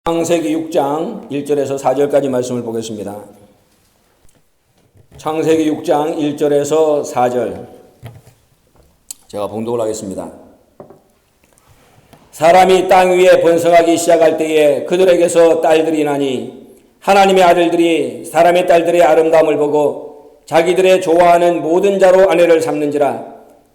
창세기 6장 1절에서 4절까지 말씀을 보겠습니다. 창세기 6장 1절에서 4절 제가 봉독을 하겠습니다. 사람이 땅 위에 번성하기 시작할 때에 그들에게서 딸들이 나니 하나님의 아들들이 사람의 딸들의 아름다움을 보고 자기들의 좋아하는 모든 자로 아내를 삼는지라.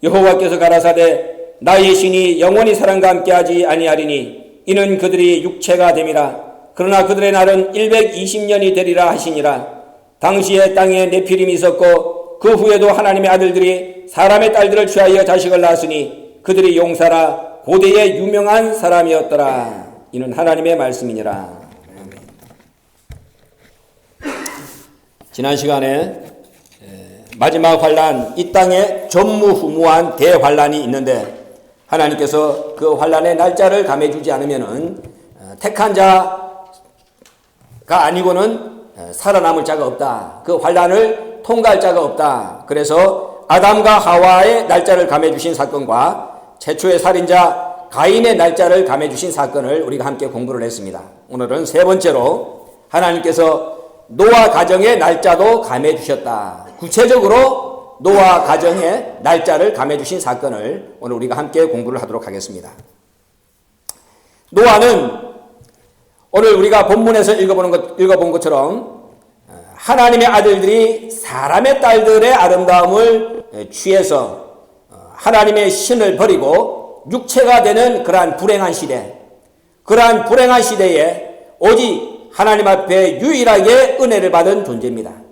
여호와께서 가라사대 나의 신이 영원히 사람과 함께하지 아니하리니 이는 그들이 육체가 됨이라. 그러나 그들의 날은 120년이 되리라 하시니라. 당시에 땅에 네피림이 있었고 그 후에도 하나님의 아들들이 사람의 딸들을 취하여 자식을 낳았으니 그들이 용사라 고대의 유명한 사람이었더라. 이는 하나님의 말씀이니라. 지난 시간에 마지막 환란, 이 땅에 전무후무한 대환란이 있는데 하나님께서 그 환란의 날짜를 감해주지 않으면은 택한 자가 아니고는 살아남을 자가 없다. 그 환란을 통과할 자가 없다. 그래서 아담과 하와의 날짜를 감해주신 사건과 최초의 살인자 가인의 날짜를 감해주신 사건을 우리가 함께 공부를 했습니다. 오늘은 세 번째로 하나님께서 노아 가정의 날짜도 감해주셨다. 구체적으로 노아 가정의 날짜를 감해주신 사건을 오늘 우리가 함께 공부를 하도록 하겠습니다. 노아는 오늘 우리가 본문에서 읽어본 것처럼 하나님의 아들들이 사람의 딸들의 아름다움을 취해서 하나님의 신을 버리고 육체가 되는 그러한 불행한 시대, 그러한 불행한 시대에 오직 하나님 앞에 유일하게 은혜를 받은 존재입니다.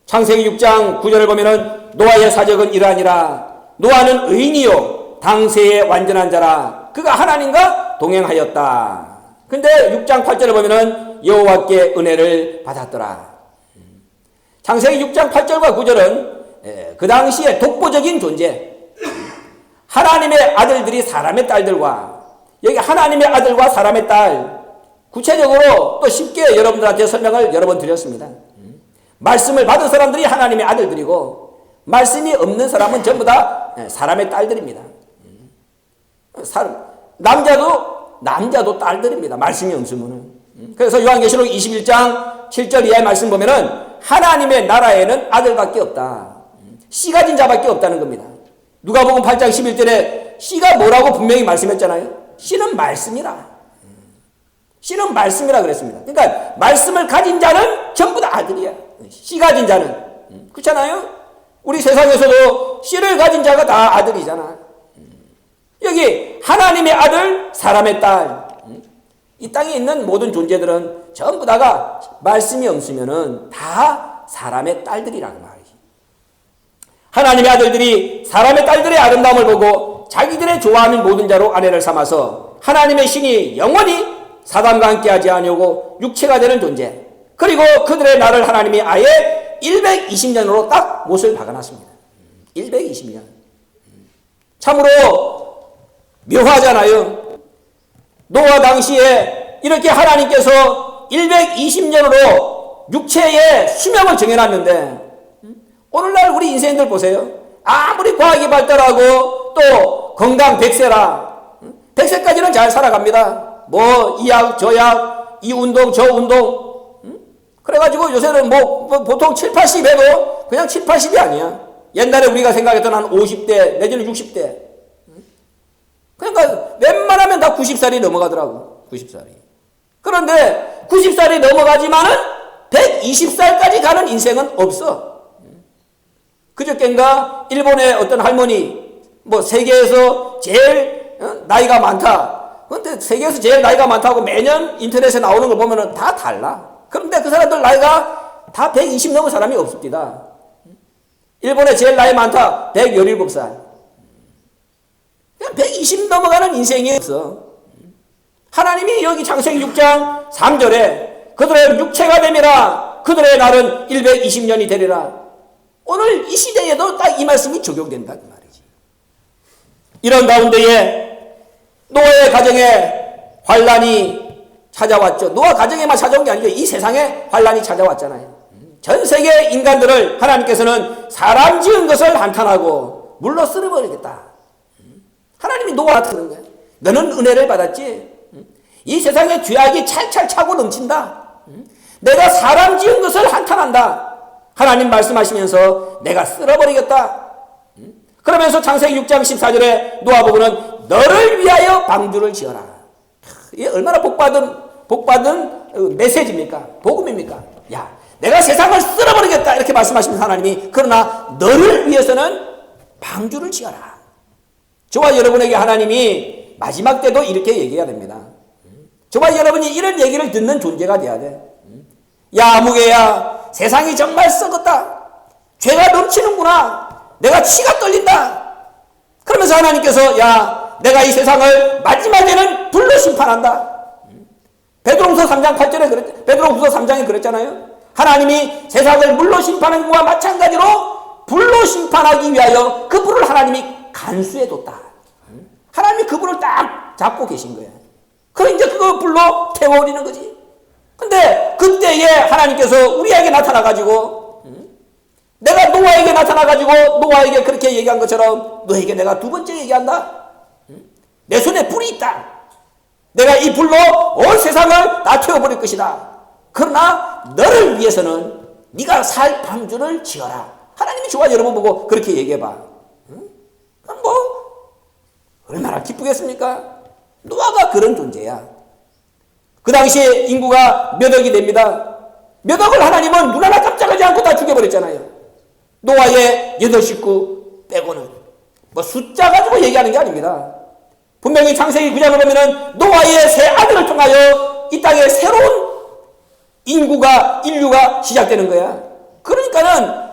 창세기 6장 9절을 보면은 노아의 사적은 이러하니라. 노아는 의인이요 당세의 완전한 자라. 그가 하나님과 동행하였다. 근데 6장 8절을 보면은 여호와께 은혜를 받았더라. 창세기 6장 8절과 9절은 그 당시에 독보적인 존재, 하나님의 아들들이 사람의 딸들과, 여기 하나님의 아들과 사람의 딸, 구체적으로 또 쉽게 여러분들한테 설명을 여러 번 드렸습니다. 말씀을 받은 사람들이 하나님의 아들들이고 말씀이 없는 사람은 전부 다 사람의 딸들입니다. 남자도 딸들입니다. 말씀이 없으면은. 그래서 요한계시록 21장 7절 이하의 말씀 보면은 하나님의 나라에는 아들밖에 없다. 씨 가진 자밖에 없다는 겁니다. 누가복음 8장 11절에 씨가 뭐라고 분명히 말씀했잖아요. 씨는 말씀이라. 씨는 말씀이라 그랬습니다. 그러니까 말씀을 가진 자는 전부 다 아들이야. 씨 가진 자는. 그렇잖아요? 우리 세상에서도 씨를 가진 자가 다 아들이잖아. 여기 하나님의 아들, 사람의 딸. 이 땅에 있는 모든 존재들은 전부 다가 말씀이 없으면은 다 사람의 딸들이라는 말이지. 하나님의 아들들이 사람의 딸들의 아름다움을 보고 자기들의 좋아하는 모든 자로 아내를 삼아서 하나님의 신이 영원히 사람과 함께하지 아니하고 육체가 되는 존재. 그리고 그들의 날을 하나님이 아예 120년으로 딱 못을 박아놨습니다. 120년. 참으로 묘하잖아요. 노아 당시에 이렇게 하나님께서 120년으로 육체의 수명을 정해놨는데 오늘날 우리 인생들 보세요. 아무리 과학이 발달하고 또 건강 100세라 100세까지는 잘 살아갑니다. 뭐 이약 저약 이 운동 저 운동 그래가지고 요새는 뭐 보통 7, 80 해도 그냥 7, 80이 아니야. 옛날에 우리가 생각했던 한 50대 내지는 60대. 그러니까 웬만하면 다 90살이 넘어가더라고. 90살이. 그런데 90살이 넘어가지만은 120살까지 가는 인생은 없어. 그저께인가 일본의 어떤 할머니 뭐 세계에서 제일 나이가 많다. 그런데 세계에서 제일 나이가 많다고 매년 인터넷에 나오는 걸 보면은 다 달라. 그런데 그 사람들 나이가 다 120 넘은 사람이 없습니다. 일본에 제일 나이 많다. 117살. 그냥 120 넘어가는 인생이 없어. 하나님이 여기 창세기 6장 3절에 그들의 육체가 됨이라 그들의 날은 120년이 되리라. 오늘 이 시대에도 딱 이 말씀이 적용된다 그 말이지. 이런 가운데에 노아의 가정에 환란이 찾아왔죠. 노아 가정에만 찾아온 게 아니죠. 이 세상에 환란이 찾아왔잖아요. 전 세계 인간들을 하나님께서는 사람 지은 것을 한탄하고 물로 쓸어버리겠다. 하나님이 노아한테 그런 거예요. 너는 은혜를 받았지. 이 세상에 죄악이 찰찰 차고 넘친다. 내가 사람 지은 것을 한탄한다. 하나님 말씀하시면서 내가 쓸어버리겠다. 그러면서 창세기 6장 14절에 노아보고는 너를 위하여 방주를 지어라. 이게 얼마나 복받은 메시지입니까? 복음입니까? 야, 내가 세상을 쓸어버리겠다 이렇게 말씀하시면서 하나님이 그러나 너를 위해서는 방주를 지어라. 저와 여러분에게 하나님이 마지막 때도 이렇게 얘기해야 됩니다. 저와 여러분이 이런 얘기를 듣는 존재가 돼야 돼. 야, 무게야, 세상이 정말 썩었다. 죄가 넘치는구나. 내가 치가 떨린다. 그러면서 하나님께서 야, 내가 이 세상을 마지막에는 불로 심판한다. 베드로후서 3장 8절에 베드로후서 3장에 그랬잖아요. 하나님이 세상을 물로 심판하는 것과 마찬가지로 불로 심판하기 위하여 그 불을 하나님이 간수해 뒀다. 하나님이 그 불을 딱 잡고 계신 거예요. 그럼 이제 그거 불로 태워버리는 거지. 근데 그때에 하나님께서 우리에게 나타나가지고 내가 노아에게 나타나가지고 노아에게 그렇게 얘기한 것처럼 너에게 내가 두 번째 얘기한다. 내 손에 불이 있다. 내가 이 불로 온 세상을 다 태워버릴 것이다. 그러나 너를 위해서는 네가 살 방주를 지어라. 하나님이 저와 여러분 보고 그렇게 얘기해봐. 그럼 뭐 얼마나 기쁘겠습니까? 노아가 그런 존재야. 그 당시에 인구가 몇 억이 됩니다. 몇 억을 하나님은 눈 하나 깜짝하지 않고 다 죽여버렸잖아요. 노아의 8식구 빼고는. 뭐 숫자 가지고 얘기하는 게 아닙니다. 분명히 창세기 9장을 보면은 노아의 세 아들을 통하여 이 땅에 새로운 인류가 시작되는 거야. 그러니까는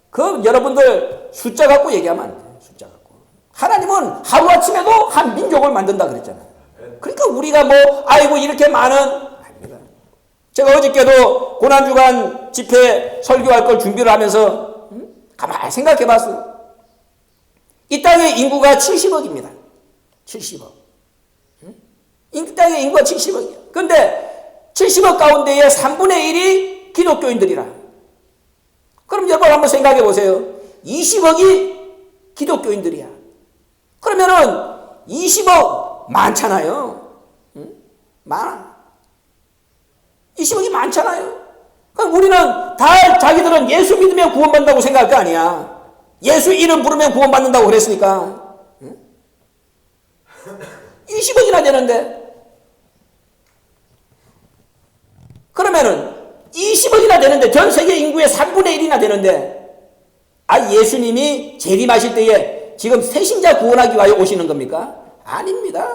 그 여러분들 숫자 갖고 얘기하면 안 돼. 숫자 갖고. 하나님은 하루아침에도 한 민족을 만든다 그랬잖아요. 그러니까 우리가 뭐 아이고 이렇게 많은 아닙니다. 제가 어저께도 고난주간 집회 설교할 걸 준비를 하면서 가만히 생각해 봤어요. 이 땅의 인구가 70억입니다. 70억. 이 땅의 인구가 70억이야. 그런데 70억 가운데에 3분의 1이 기독교인들이라. 그럼 여러분 한번 생각해 보세요. 20억이 기독교인들이야. 그러면은 20억 많잖아요. 많아. 20억이 많잖아요. 그럼 우리는 다 자기들은 예수 믿으면 구원받는다고 생각할 거 아니야. 예수 이름 부르면 구원받는다고 그랬으니까. 20억이나 되는데. 그러면은 20억이나 되는데 전 세계 인구의 3분의 1이나 되는데 예수님이 재림하실 때에 지금 새신자 구원하기 위하여 오시는 겁니까? 아닙니다.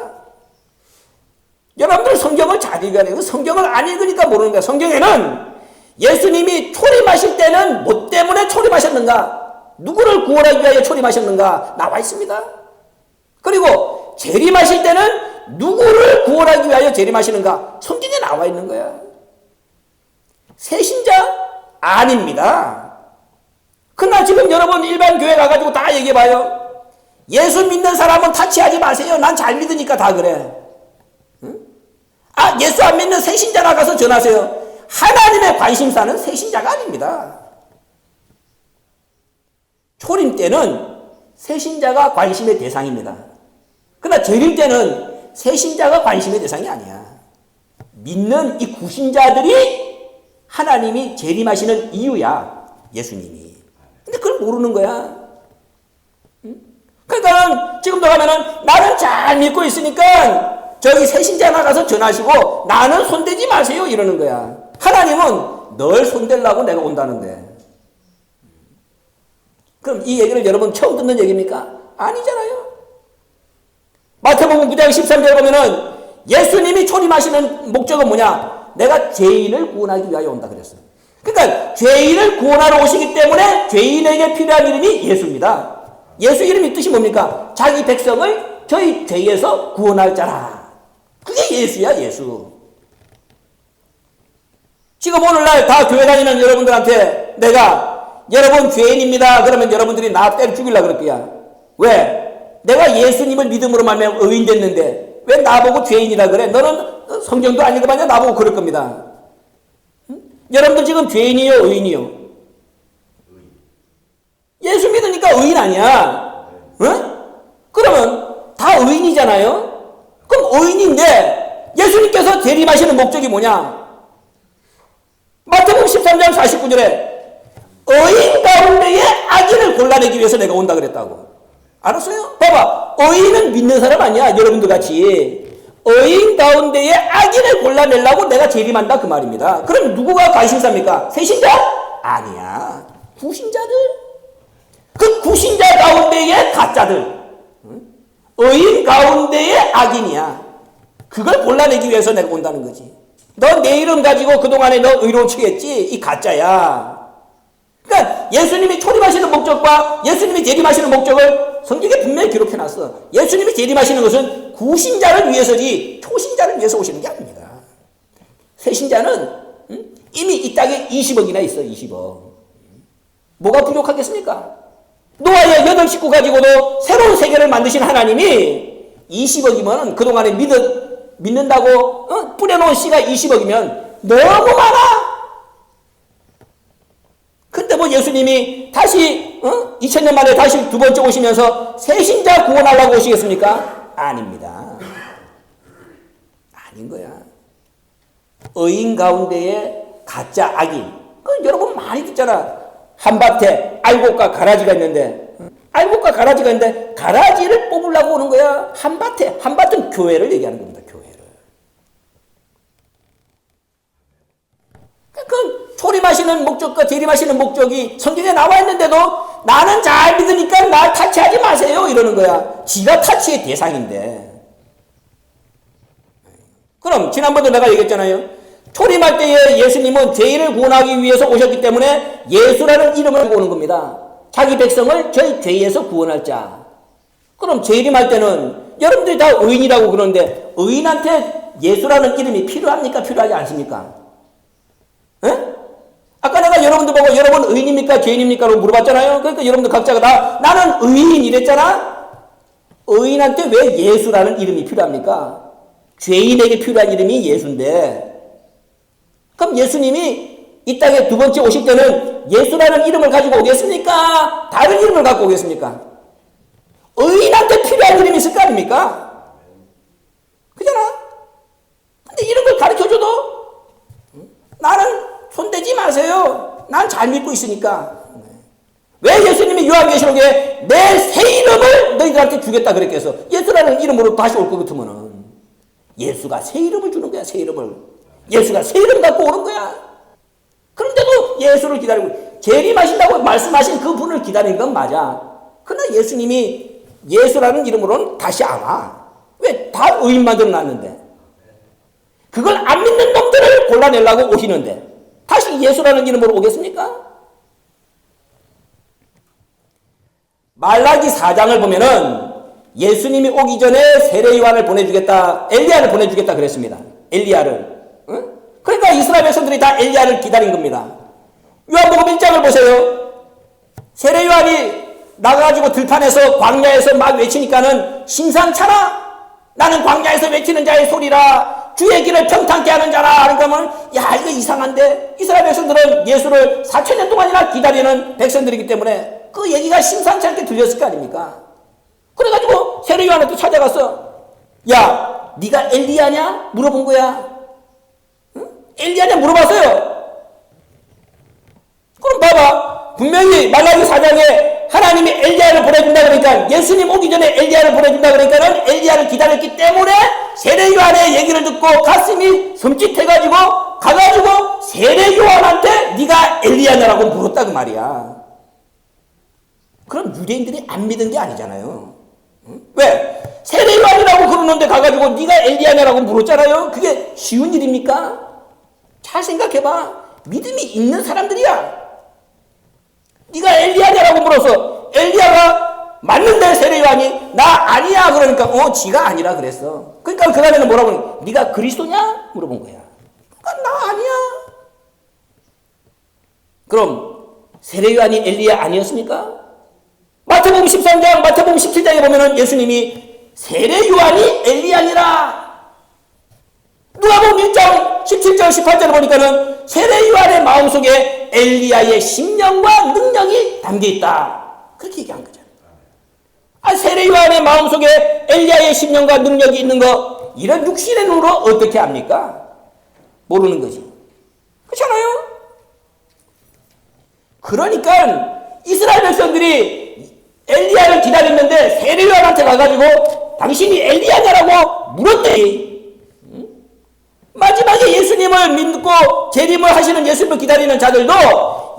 여러분들 성경을 잘 읽어야 돼요. 성경을 안 읽으니까 모르는 거예요. 성경에는 예수님이 초림하실 때는 뭐 때문에 초림하셨는가? 누구를 구원하기 위하여 초림하셨는가? 나와 있습니다. 그리고 재림하실 때는 누구를 구원하기 위하여 재림하시는가? 성경에 나와 있는 거야. 새신자? 아닙니다. 그러나 지금 여러분 일반 교회 가가지고 다 얘기해봐요. 예수 믿는 사람은 타치하지 마세요. 난 잘 믿으니까 다 그래. 응? 예수 안 믿는 새신자 나가서 전하세요. 하나님의 관심사는 새신자가 아닙니다. 초림 때는 새신자가 관심의 대상입니다. 그러나 재림 때는 새신자가 관심의 대상이 아니야. 믿는 이 구신자들이 하나님이 재림하시는 이유야. 예수님이. 근데 그걸 모르는 거야. 그러니까 지금도 가면은 나는 잘 믿고 있으니까 저기 새신자 나가서 전하시고 나는 손대지 마세요 이러는 거야. 하나님은 널 손대려고 내가 온다는데. 그럼 이 얘기를 여러분 처음 듣는 얘기입니까? 아니잖아요. 마태복음 9장 13절 보면은 예수님이 초림하시는 목적은 뭐냐? 내가 죄인을 구원하기 위하여 온다 그랬어요. 그러니까 죄인을 구원하러 오시기 때문에 죄인에게 필요한 이름이 예수입니다. 예수 이름이 뜻이 뭡니까? 자기 백성을 저희 죄에서 구원할 자라. 그게 예수야, 예수. 지금 오늘날 다 교회 다니는 여러분들한테 내가 여러분 죄인입니다. 그러면 여러분들이 나 때려 죽이려고 그럴 거야. 왜? 내가 예수님을 믿음으로 말미암아 의인 됐는데 왜 나보고 죄인이라 그래? 너는 성경도 안 읽어봤냐? 나보고 그럴 겁니다. 응? 여러분들 지금 죄인이요, 의인이요? 예수 믿으니까 의인 아니야. 응? 그러면 다 의인이잖아요. 그럼 의인인데 예수님께서 재림하시는 목적이 뭐냐? 마태복음 13장 49절에 의인 가운데에 악인을 골라내기 위해서 내가 온다 그랬다고. 알았어요? 봐봐. 의인은 믿는 사람 아니야. 여러분들 같이. 의인 가운데에 악인을 골라내려고 내가 재림한다 그 말입니다. 그럼 누구가 가신사입니까? 세신자? 아니야. 구신자들. 그 구신자 가운데에 가짜들. 의인 가운데에 악인이야. 그걸 골라내기 위해서 내가 온다는 거지. 너 내 이름 가지고 그동안에 너 의로운 척했지? 이 가짜야. 그러니까 예수님이 초림하시는 목적과 예수님이 재림하시는 목적을 성경에 분명히 기록해놨어. 예수님이 재림하시는 것은 구신자를 위해서지 초신자를 위해서 오시는 게 아닙니다. 새신자는 이미 이 땅에 20억이나 있어. 20억. 뭐가 부족하겠습니까? 노아의 8식구 가지고도 새로운 세계를 만드신 하나님이 20억이면 그동안에 믿는다고 뿌려놓은 씨가 20억이면 너무 많아. 근데 뭐 예수님이 다시 2000년 만에 다시 두 번째 오시면서 새신자 구원하려고 오시겠습니까? 아닙니다. 아닌 거야. 의인 가운데에 가짜 악인. 여러분 많이 듣잖아. 한밭에 알곡과 가라지가 있는데 가라지를 뽑으려고 오는 거야. 한밭은 교회를 얘기하는 겁니다. 교회를. 그 초림하시는 목적과 재림하시는 목적이 성경에 나와 있는데도 나는 잘 믿으니까 날 타치하지 마세요 이러는 거야. 지가 타치의 대상인데. 그럼 지난번에 내가 얘기했잖아요. 초림할 때에 예수님은 죄인을 구원하기 위해서 오셨기 때문에 예수라는 이름을 가지고 오는 겁니다. 자기 백성을 저희 죄에서 구원할 자. 그럼 재림할 때는 여러분들이 다 의인이라고 그러는데 의인한테 예수라는 이름이 필요합니까? 필요하지 않습니까? 에? 아까 내가 여러분들 보고 여러분 의인입니까? 죄인입니까? 라고 물어봤잖아요. 그러니까 여러분들 각자가 나는 의인 이랬잖아. 의인한테 왜 예수라는 이름이 필요합니까? 죄인에게 필요한 이름이 예수인데 그럼 예수님이 이 땅에 두 번째 오실 때는 예수라는 이름을 가지고 오겠습니까? 다른 이름을 갖고 오겠습니까? 의인한테 필요한 이름이 있을 거 아닙니까? 그잖아? 근데 이런 걸 가르쳐줘도 나는 손대지 마세요. 난 잘 믿고 있으니까. 왜 예수님이 요한계시록에 내 새 이름을 너희들한테 주겠다 그랬겠어? 예수라는 이름으로 다시 올 것 같으면은 예수가 새 이름을 주는 거야. 새 이름을. 예수가 새 이름 갖고 오는 거야. 그런데도 예수를 기다리고 재림하신다고 말씀하신 그 분을 기다리는 건 맞아. 그러나 예수님이 예수라는 이름으로는 다시 안 와. 왜? 다 의인만 들어놨는데. 그걸 안 믿는 놈들을 골라내려고 오시는데 다시 예수라는 이름으로 오겠습니까? 말라기 4장을 보면은 예수님이 오기 전에 세례 요한을 보내주겠다, 엘리야를 보내주겠다 그랬습니다. 엘리야를. 응? 그러니까 이스라엘 백성들이 다 엘리야를 기다린 겁니다. 요한복음 1장을 보세요. 세례 요한이 나가가지고 들판에서 광야에서 막 외치니까는 심상찮아. 나는 광야에서 외치는 자의 소리라. 주의 길을 평탄케 하는 자라. 그러니까 야 이거 이상한데. 이스라엘 백성들은 예수를 4,000년 동안이나 기다리는 백성들이기 때문에 그 얘기가 심상치 않게 들렸을 거 아닙니까? 그래가지고 세례 요한한테 찾아갔어. 야 네가 엘리야냐? 물어본 거야. 응? 엘리야냐 물어봤어요. 그럼 봐봐. 분명히 말라기 4장에 하나님이 엘리야를 보내준다 그러니까 예수님 오기 전에 엘리야를 보내준다 그러니까는 엘리야를 기다렸기 때문에 세례 요한의 얘기를 듣고 가슴이 섬찟해가지고 가가지고 세례 요한한테 네가 엘리야냐라고 물었다 그 말이야. 그럼 유대인들이 안 믿은 게 아니잖아요. 응? 왜? 세례 요한이라고 그러는데 가가지고 네가 엘리야냐라고 물었잖아요. 그게 쉬운 일입니까? 잘 생각해봐. 믿음이 있는 사람들이야. 네가 엘리야냐라고 물어서 엘리야가 맞는데 세례 요한이 나 아니야 그러니까 지가 아니라 그랬어. 그러니까 그 다음에는 뭐라고 하니? 네가 그리스도냐? 물어본 거야. 그러니까 나 아니야. 그럼 세례 요한이 엘리야 아니었습니까? 마태복음 13장, 마태복음 17장에 보면은 예수님이 세례 요한이 엘리야니라. 누가복음 1장 17절 18절을 보니까는 세례 요한의 마음속에 엘리야의 심령과 능력이 담겨있다. 그렇게 얘기한 거잖아요. 세례 요한의 마음속에 엘리야의 심령과 능력이 있는 거 이런 육신의 눈으로 어떻게 합니까? 모르는 거지. 그렇잖아요? 그러니까 이스라엘 백성들이 엘리야를 기다렸는데 세례요한한테 가가지고 당신이 엘리야냐라고 물었대. 마지막에 예수님을 믿고 재림을 하시는 예수님을 기다리는 자들도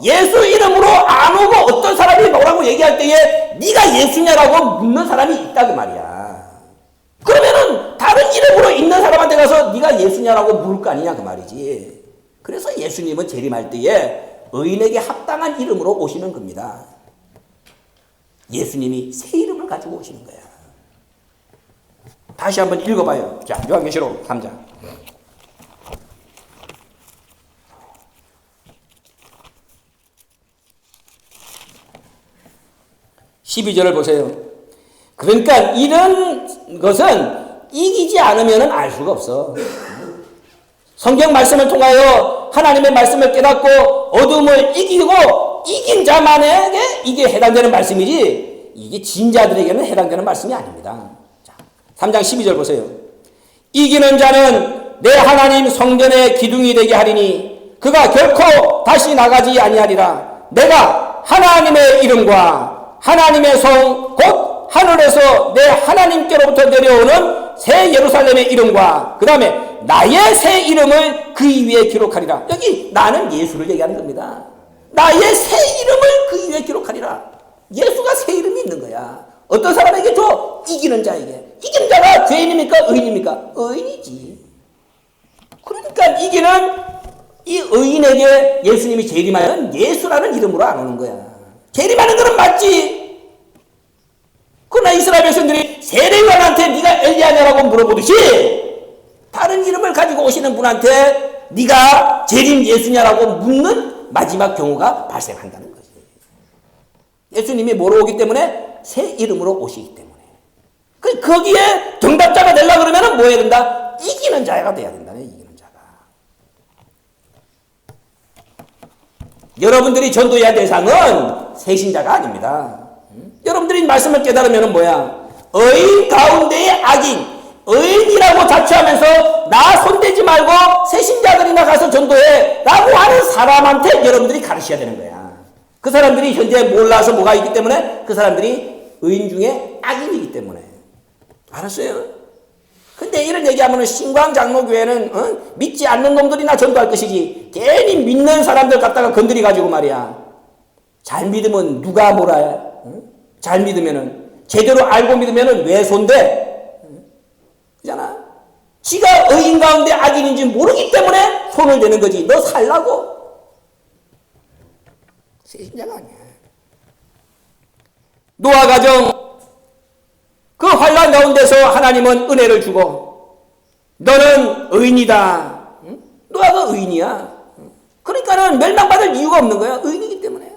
예수 이름으로 안 오고 어떤 사람이 뭐라고 얘기할 때에 네가 예수냐라고 묻는 사람이 있다 그 말이야. 그러면은 다른 이름으로 있는 사람한테 가서 네가 예수냐라고 물을 거 아니냐 그 말이지. 그래서 예수님은 재림할 때에 의인에게 합당한 이름으로 오시는 겁니다. 예수님이 새 이름을 가지고 오시는 거야. 다시 한번 읽어봐요. 자, 요한계시록 3장. 12절을 보세요. 그러니까 이런 것은 이기지 않으면 알 수가 없어. 성경 말씀을 통하여 하나님의 말씀을 깨닫고 어둠을 이기고 이긴 자만에게 이게 해당되는 말씀이지 이게 진자들에게는 해당되는 말씀이 아닙니다. 자, 3장 12절 보세요. 이기는 자는 내 하나님 성전의 기둥이 되게 하리니 그가 결코 다시 나가지 아니하리라. 내가 하나님의 이름과 하나님의 성 곧 하늘에서 내 하나님께로부터 내려오는 새 예루살렘의 이름과 그 다음에 나의 새 이름을 그 위에 기록하리라. 여기 나는 예수를 얘기하는 겁니다. 나의 새 이름을 그 위에 기록하리라. 예수가 새 이름이 있는 거야. 어떤 사람에게 줘? 이기는 자에게. 이기는 자가 죄인입니까? 의인입니까? 의인이지. 그러니까 이기는 이 의인에게 예수님이 재림하면 예수라는 이름으로 안 오는 거야. 재림하는 거는 맞지. 그러나 이스라엘 백성들이 세례요한한테 네가 엘리야냐라고 물어보듯이 다른 이름을 가지고 오시는 분한테 네가 재림 예수냐라고 묻는 마지막 경우가 발생한다는 거지. 예수님이 뭐로 오기 때문에 새 이름으로 오시기 때문에. 거기에 정답자가 되려고 그러면 뭐 해야 된다? 이기는 자가 돼야 된다네. 이기는 자가. 여러분들이 전도해야 할 대상은 새신자가 아닙니다. 여러분들이 말씀을 깨달으면 뭐야? 의인 가운데의 악인, 의인이라고 자처하면서 나 손대지 말고 새신자들이나 가서 전도해 라고 하는 사람한테 여러분들이 가르쳐야 되는 거야. 그 사람들이 현재 몰라서 뭐가 있기 때문에 그 사람들이 의인 중에 악인이기 때문에. 알았어요? 근데 이런 얘기하면 신광장로교회는 믿지 않는 놈들이나 전도할 것이지 괜히 믿는 사람들 갖다가 건드려가지고 말이야. 잘 믿으면 누가 뭐라 해? 잘 믿으면은 제대로 알고 믿으면은 왜 손대? 그잖아. 지가 의인 가운데 악인인지 모르기 때문에 손을 대는 거지. 너 살라고? 세신자가 아니야. 노아 가정 그 환난 가운데서 하나님은 은혜를 주고 너는 의인이다. 노아가 의인이야. 그러니까는 멸망받을 이유가 없는 거야. 의인이기 때문에.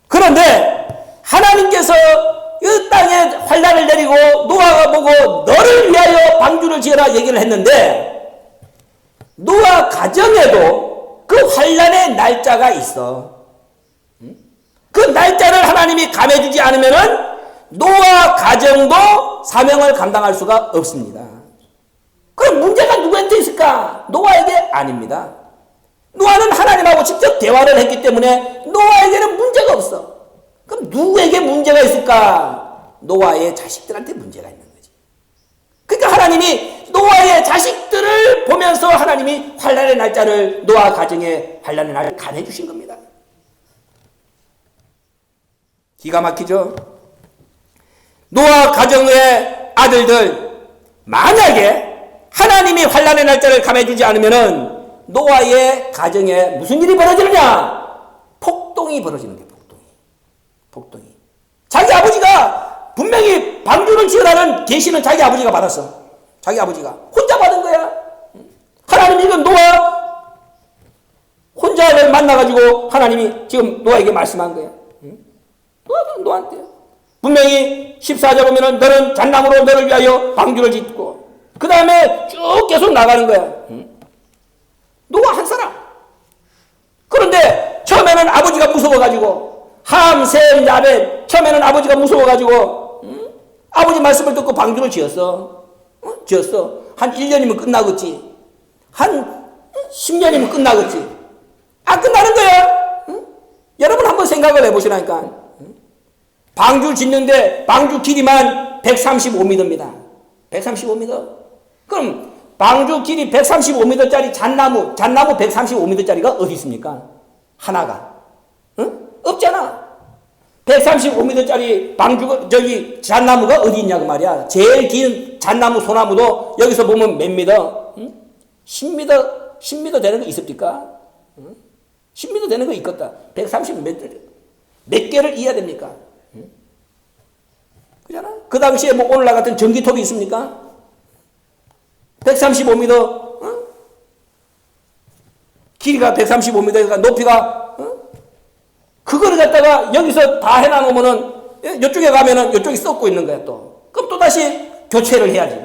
그런데 하나님께서 이 땅에 환난을 내리고 노아가 보고 너를 위하여 방주를 지어라 얘기를 했는데 노아 가정에도 그 환난의 날짜가 있어. 그 날짜를 하나님이 감해주지 않으면은 노아 가정도 사명을 감당할 수가 없습니다. 그럼 문제가 누구한테 있을까? 노아에게 아닙니다. 노아는 하나님하고 직접 대화를 했기 때문에 노아에게는 문제가 없어. 그럼 누구에게 문제가 있을까? 노아의 자식들한테 문제가 있는 거지. 그러니까 하나님이 노아의 자식들을 보면서 하나님이 환난의 날짜를 노아 가정의 환난의 날을 감해 주신 겁니다. 기가 막히죠? 노아 가정의 아들들 만약에 하나님이 환난의 날짜를 감해 주지 않으면은 노아의 가정에 무슨 일이 벌어지느냐? 폭동이 벌어지는 거예요. 폭동이. 자기 아버지가 분명히 방주를 지으라는 계시는 자기 아버지가 받았어. 자기 아버지가 혼자 받은 거야. 하나님이 이건 노아 혼자를 만나가지고 하나님이 지금 노아에게 말씀한 거야. 노아한테 분명히 14절 보면은 너는 잣나무로 너를 위하여 방주를 짓고 그 다음에 쭉 계속 나가는 거야. 노아 한 사람. 그런데 처음에는 아버지가 무서워가지고 함, 셈, 야벳 처음에는 아버지가 무서워가지고 아버지 말씀을 듣고 방주를 지었어. 지었어. 한 1년이면 끝나겠지. 한 10년이면 끝나겠지. 안 끝나는 거야. 응? 여러분 한번 생각을 해보시라니까. 응? 방주 짓는데 방주 길이만 135m입니다. 135m. 그럼 방주 길이 135m짜리 잣나무 135m짜리가 어디 있습니까? 하나가. 응? 없잖아. 135m짜리 잣나무가 어디 있냐 그 말이야. 제일 긴 잣나무 소나무도 여기서 보면 몇 미터? 응? 10m 되는 거 있습니까? 응? 10m 되는 거 있겠다. 130m 몇 개를 이어야 됩니까? 응? 그잖아. 그 당시에 뭐 오늘날 같은 전기톱이 있습니까? 135m, 어? 길이가 135m니까 높이가, 어? 그거를 갖다가 여기서 다 해놔놓으면은, 이쪽에 가면은 이쪽이 썩고 있는 거야, 또. 그럼 또 다시 교체를 해야지.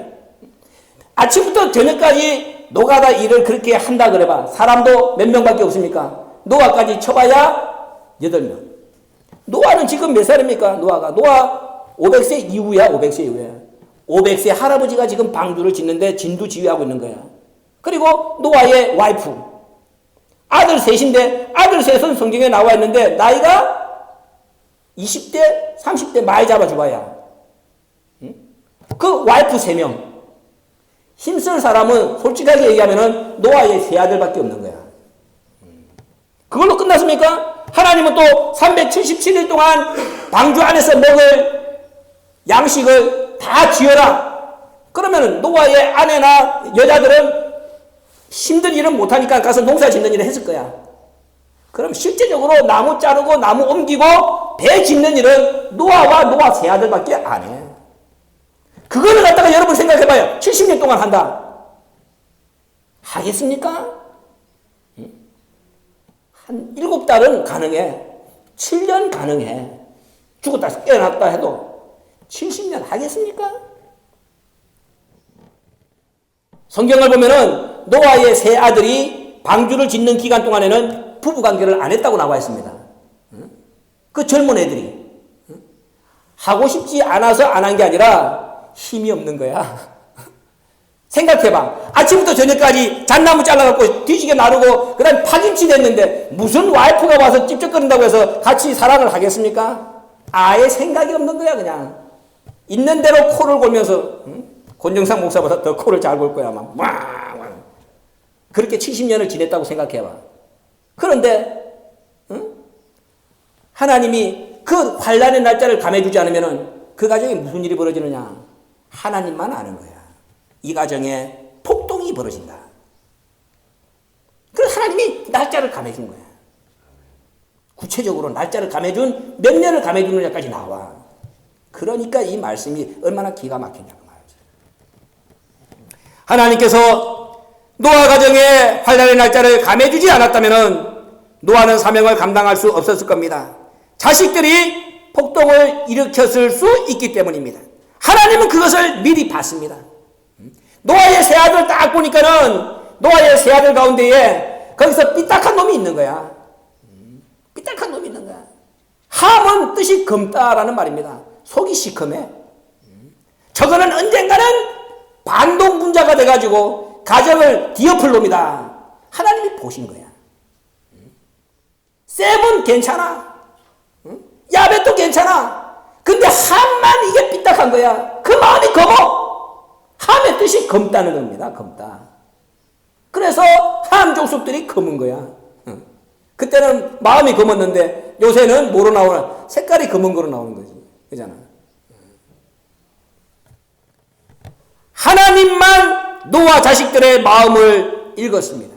아침부터 저녁까지 노가다 일을 그렇게 한다 그래봐. 사람도 몇 명밖에 없습니까? 노아까지 쳐봐야 8명. 노아는 지금 몇 살입니까? 노아 500세 이후야, 500세 이후야. 500세 할아버지가 지금 방주를 짓는데 진두지휘하고 있는 거야. 그리고 노아의 와이프. 아들 셋인데 아들 셋은 성경에 나와 있는데 나이가 20대, 30대 많이 잡아줘봐야. 응? 그 와이프 3명. 힘쓸 사람은 솔직하게 얘기하면은 노아의 3아들밖에 없는 거야. 그걸로 끝났습니까? 하나님은 또 377일 동안 방주 안에서 먹을 양식을 다 지어라. 그러면 노아의 아내나 여자들은 힘든 일은 못하니까 가서 농사 짓는 일을 했을 거야. 그럼 실제적으로 나무 자르고 나무 옮기고 배 짓는 일은 노아와 노아 3아들밖에 안 해. 그거를 갖다가 여러분 생각해봐요. 70년 동안 한다. 하겠습니까? 한 7달은 가능해. 7년 가능해. 죽었다 깨어났다 해도 70년 하겠습니까? 성경을 보면은 노아의 3아들이 방주를 짓는 기간 동안에는 부부관계를 안 했다고 나와 있습니다. 그 젊은 애들이 하고 싶지 않아서 안 한 게 아니라 힘이 없는 거야. 생각해봐. 아침부터 저녁까지 잣나무 잘라갖고 뒤지게 나르고 그 다음에 파김치 됐는데 무슨 와이프가 와서 찝쩍거린다고 해서 같이 사랑을 하겠습니까? 아예 생각이 없는 거야 그냥. 있는 대로 코를 골면서 권정상 목사보다 더 코를 잘 골 거야. 막 그렇게 70년을 지냈다고 생각해봐. 그런데 하나님이 그 환난의 날짜를 감해주지 않으면 그 가정에 무슨 일이 벌어지느냐. 하나님만 아는 거야. 이 가정에 폭동이 벌어진다. 그래서 하나님이 날짜를 감해준 거야. 구체적으로 날짜를 감해준 몇 년을 감해주느냐까지 나와. 그러니까 이 말씀이 얼마나 기가 막히냐고 말이죠. 하나님께서 노아 가정에 환난의 날짜를 감해주지 않았다면 노아는 사명을 감당할 수 없었을 겁니다. 자식들이 폭동을 일으켰을 수 있기 때문입니다. 하나님은 그것을 미리 봤습니다. 노아의 3아들 딱 보니까는 노아의 3아들 가운데에 거기서 삐딱한 놈이 있는 거야. 삐딱한 놈이 있는 거야. 함은 뜻이 검다라는 말입니다. 속이 시커매. 저거는 언젠가는 반동분자가 돼가지고 가정을 뒤엎을 놈이다. 하나님이 보신 거야. 셈은 괜찮아. 야벳도 괜찮아. 근데 함만 이게 삐딱한 거야. 그 마음이 검어. 함의 뜻이 검다는 겁니다. 검다. 그래서 함 족속들이 검은 거야. 그때는 마음이 검었는데 요새는 뭐로 나오나? 색깔이 검은 거로 나오는 거지. 그잖아. 하나님만 노아 자식들의 마음을 읽었습니다.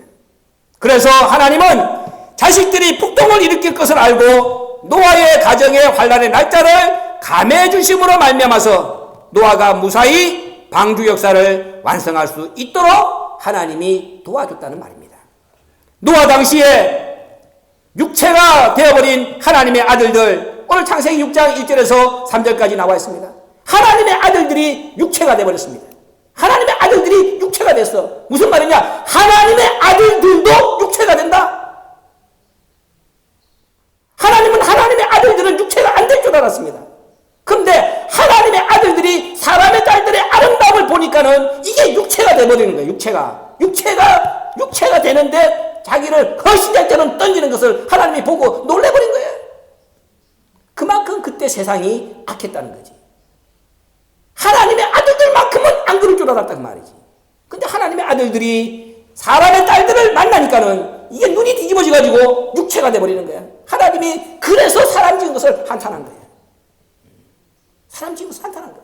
그래서 하나님은 자식들이 폭동을 일으킬 것을 알고 노아의 가정의 환난의 날짜를 감해 주심으로 말미암아서 노아가 무사히 방주 역사를 완성할 수 있도록 하나님이 도와줬다는 말입니다. 노아 당시에 육체가 되어버린 하나님의 아들들, 오늘 창세기 6장 1절에서 3절까지 나와 있습니다. 하나님의 아들들이 육체가 되어버렸습니다. 하나님의 아들들이 육체가 됐어. 무슨 말이냐? 하나님의 아들들도 육체가 된다. 하나님은 하나님의 아들들은 육체가 안 될 줄 알았습니다. 그런데 하나님의 아들들이 사람의 딸들의 아름다움을 보니까는 이게 돼버리는 거예요. 육체가 되는데 자기를 거시기처럼 던지는 것을 하나님이 보고 놀래버린 거예요. 그만큼 그때 세상이 악했다는 거지. 하나님의 아들들만큼은 안 그럴 줄 알았다 그 말이지. 근데 하나님의 아들들이 사람의 딸들을 만나니까는 이게 눈이 뒤집어져가지고 육체가 돼버리는 거야. 하나님이 그래서 사람 지은 것을 한탄한 거야. 사람 지은 것을 한탄한 거야.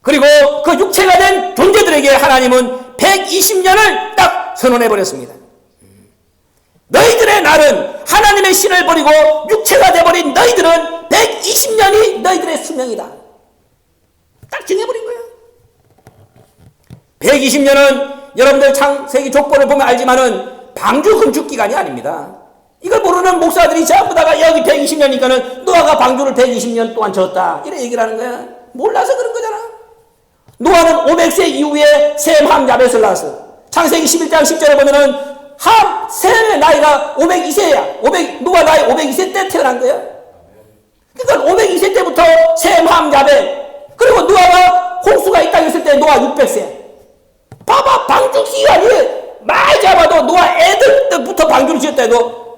그리고 그 육체가 된 존재들에게 하나님은 120년을 딱 선언해버렸습니다. 너희들의 날은 하나님의 신을 버리고 육체가 돼버린 너희들은 120년이 너희들의 수명이다. 딱 정해버린 거예요. 120년은 여러분들 창세기 족보를 보면 알지만은 방주 건축 기간이 아닙니다. 이걸 모르는 목사들이 전부 다가 여기 120년이니까는 노아가 방주를 120년 동안 졌다. 이래 얘기를 하는 거야. 몰라서 그런 거잖아. 노아는 500세 이후에 셈, 함, 야벳을 낳았어. 창세기 11장 10절에 보면은 셈의 나이가 502세야. 노아 나이 502세 때 태어난 거야. 그러니까 502세 때부터 셈, 함, 야벳. 그리고 노아가 홍수가 이 땅에 있을 때 노아 600세. 봐봐, 방주 기간이 많이 잡아도 노아 애들 때부터 방주를 지었다 해도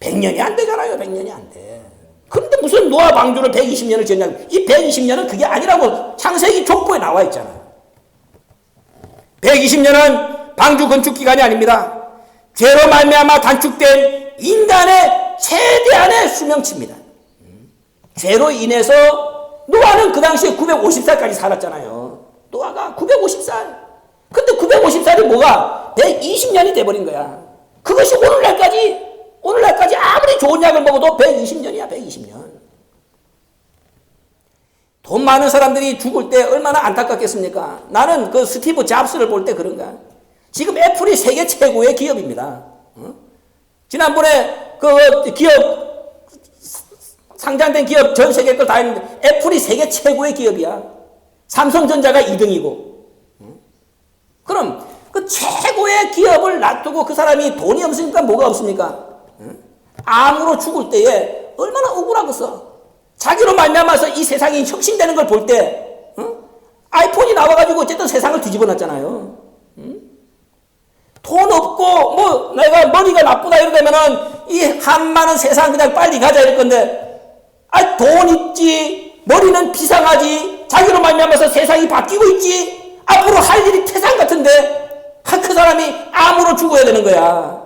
100년이 안 되잖아요. 100년이 안 돼. 그런데 무슨 노아 방주를 120년을 지었냐고. 이 120년은 그게 아니라고 창세기 족보에 나와 있잖아. 120년은 방주 건축 기간이 아닙니다. 죄로 말미암아 단축된 인간의 최대한의 수명치입니다. 죄로 인해서 노아는 그 당시에 950살까지 살았잖아요. 노아가 950살. 근데 950살이 뭐가 120년이 돼버린 거야. 그것이 오늘날까지 아무리 좋은 약을 먹어도 120년이야. 120년. 돈 많은 사람들이 죽을 때 얼마나 안타깝겠습니까? 나는 그 스티브 잡스를 볼 때 그런가. 지금 애플이 세계 최고의 기업입니다. 지난번에 그 기업 상장된 기업 전 세계 걸 다 했는데 애플이 세계 최고의 기업이야. 삼성전자가 2등이고. 그럼 그 최고의 기업을 놔두고 그 사람이 돈이 없으니까 뭐가 없습니까? 암으로 죽을 때에 얼마나 억울하겠어. 자기로 말미암아서 이 세상이 혁신되는 걸 볼 때 아이폰이 나와가지고 어쨌든 세상을 뒤집어 놨잖아요. 돈 없고 뭐 내가 머리가 나쁘다 이러다면은 이 한많은 세상 그냥 빨리 가자 이럴 건데 돈 있지, 머리는 비상하지, 자기로 말미암아서 세상이 바뀌고 있지, 앞으로 할 일이 태산 같은데 그 사람이 암으로 죽어야 되는 거야.